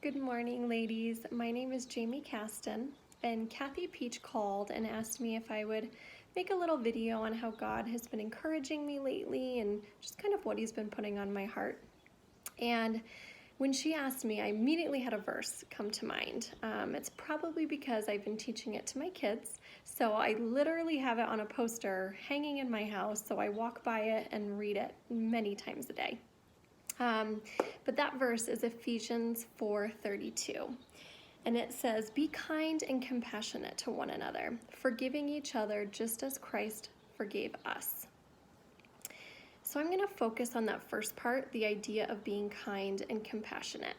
Good morning, ladies. My name is Jamie Kasten, and Kathy Peach called and asked me if I would make a little video on how God has been encouraging me lately and just kind of what He's been putting on my heart. And when she asked me, I immediately had a verse come to mind. It's probably because I've been teaching it to my kids, so I literally have it on a poster hanging in my house, so I walk by it and read it many times a day. But that verse is Ephesians 4:32. And it says, "Be kind and compassionate to one another, forgiving each other just as Christ forgave us." So I'm going to focus on that first part, the idea of being kind and compassionate.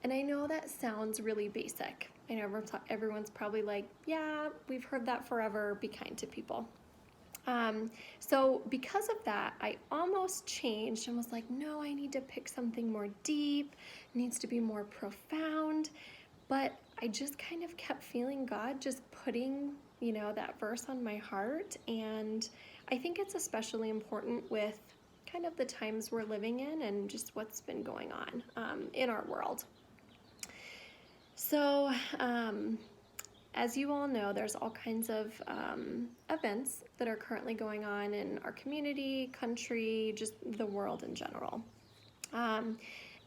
And I know that sounds really basic. I know everyone's probably like, yeah, we've heard that forever, be kind to people. So because of that, I almost changed and was like, no, I need to pick something more deep, needs to be more profound. But I just kind of kept feeling God just putting, that verse on my heart. And I think it's especially important with kind of the times we're living in and just what's been going on in our world. So, as you all know, there's all kinds of events that are currently going on in our community, country, just the world in general.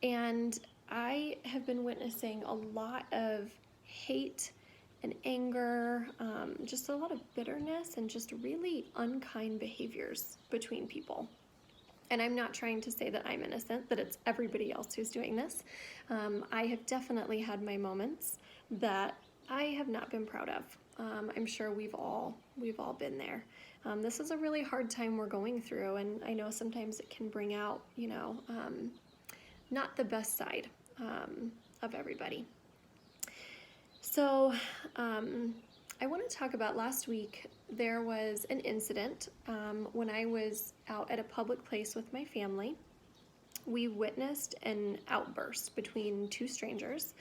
And I have been witnessing a lot of hate and anger, just a lot of bitterness and just really unkind behaviors between people. And I'm not trying to say that I'm innocent, that it's everybody else who's doing this. I have definitely had my moments that I have not been proud of. I'm sure we've all been there. This is a really hard time we're going through, and I know sometimes it can bring out, not the best side of everybody. So I want to talk about last week. There was an incident when I was out at a public place with my family. We witnessed an outburst between two strangers.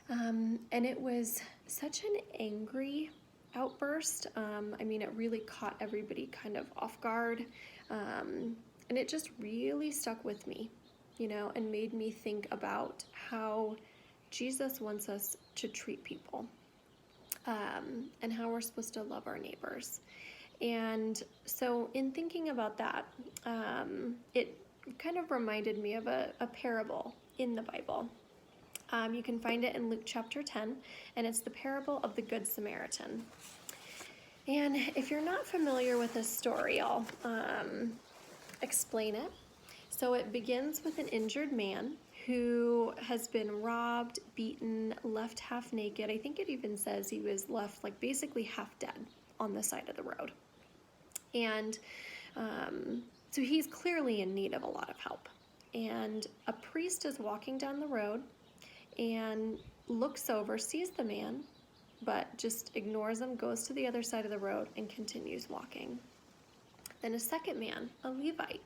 And it was such an angry outburst. It really caught everybody kind of off guard. And it just really stuck with me, and made me think about how Jesus wants us to treat people, and how we're supposed to love our neighbors. And so in thinking about that, it kind of reminded me of a parable in the Bible. You can find it in Luke chapter 10, and it's the parable of the Good Samaritan. And if you're not familiar with this story, I'll explain it. So it begins with an injured man who has been robbed, beaten, left half naked. I think it even says he was left basically half dead on the side of the road. And so he's clearly in need of a lot of help. And a priest is walking down the road and looks over, sees the man, but just ignores him, goes to the other side of the road and continues walking. Then a second man, a Levite,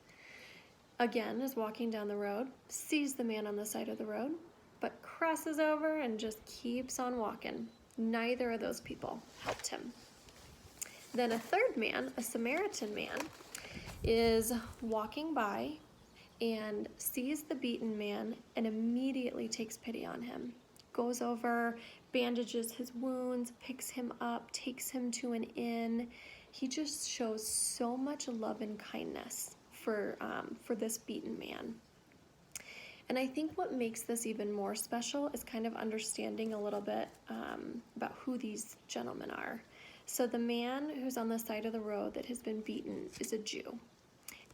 again is walking down the road, sees the man on the side of the road, but crosses over and just keeps on walking. Neither of those people helped him. Then a third man, a Samaritan man, is walking by and sees the beaten man and immediately takes pity on him. Goes over, bandages his wounds, picks him up, takes him to an inn. He just shows so much love and kindness for this beaten man. And I think what makes this even more special is kind of understanding a little bit about who these gentlemen are. So the man who's on the side of the road that has been beaten is a Jew.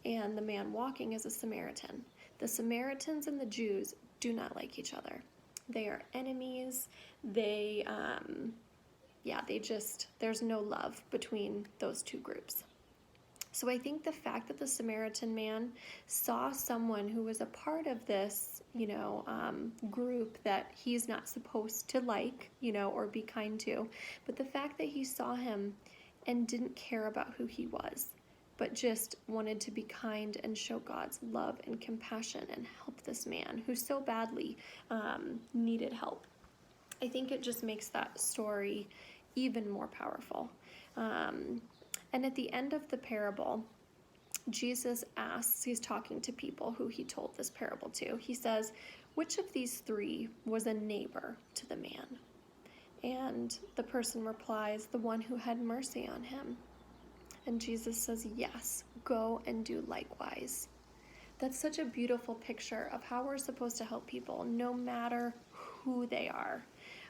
And the man walking is a Samaritan. The Samaritans and the Jews do not like each other. They are enemies. There's no love between those two groups. So I think the fact that the Samaritan man saw someone who was a part of this, group that he's not supposed to like, or be kind to, but the fact that he saw him and didn't care about who he was, but just wanted to be kind and show God's love and compassion and help this man who so badly needed help. I think it just makes that story even more powerful. And at the end of the parable, Jesus asks, he's talking to people who he told this parable to. He says, which of these three was a neighbor to the man? And the person replies, the one who had mercy on him. And Jesus says, yes, go and do likewise. That's such a beautiful picture of how we're supposed to help people, no matter who they are.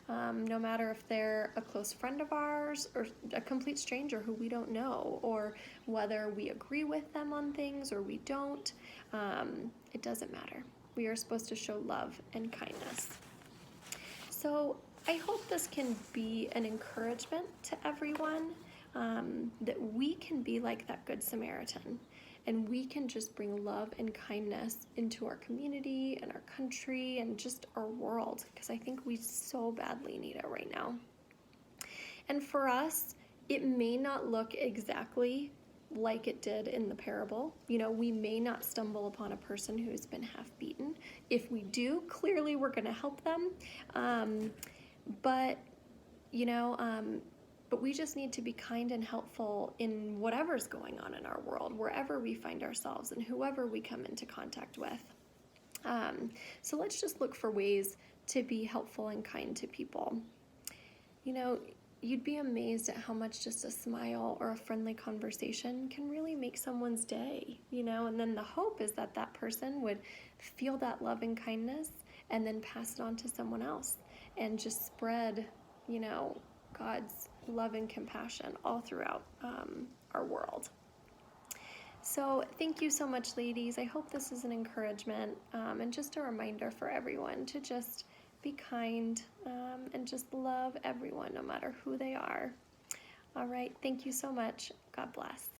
No matter if they're a close friend of ours or a complete stranger who we don't know, or whether we agree with them on things or we don't, it doesn't matter. We are supposed to show love and kindness. So I hope this can be an encouragement to everyone, that we can be like that Good Samaritan, and we can just bring love and kindness into our community and our country and just our world, because I think we so badly need it right now. And for us, it may not look exactly like it did in the parable. We may not stumble upon a person who's been half beaten. If we do, clearly we're going to help them. But we just need to be kind and helpful in whatever's going on in our world, wherever we find ourselves and whoever we come into contact with. So let's just look for ways to be helpful and kind to people. You'd be amazed at how much just a smile or a friendly conversation can really make someone's day, and then the hope is that that person would feel that love and kindness and then pass it on to someone else and just spread, God's love and compassion all throughout our world. So thank you so much, ladies. I hope this is an encouragement and just a reminder for everyone to just be kind and just love everyone no matter who they are. All right, thank you so much. God bless.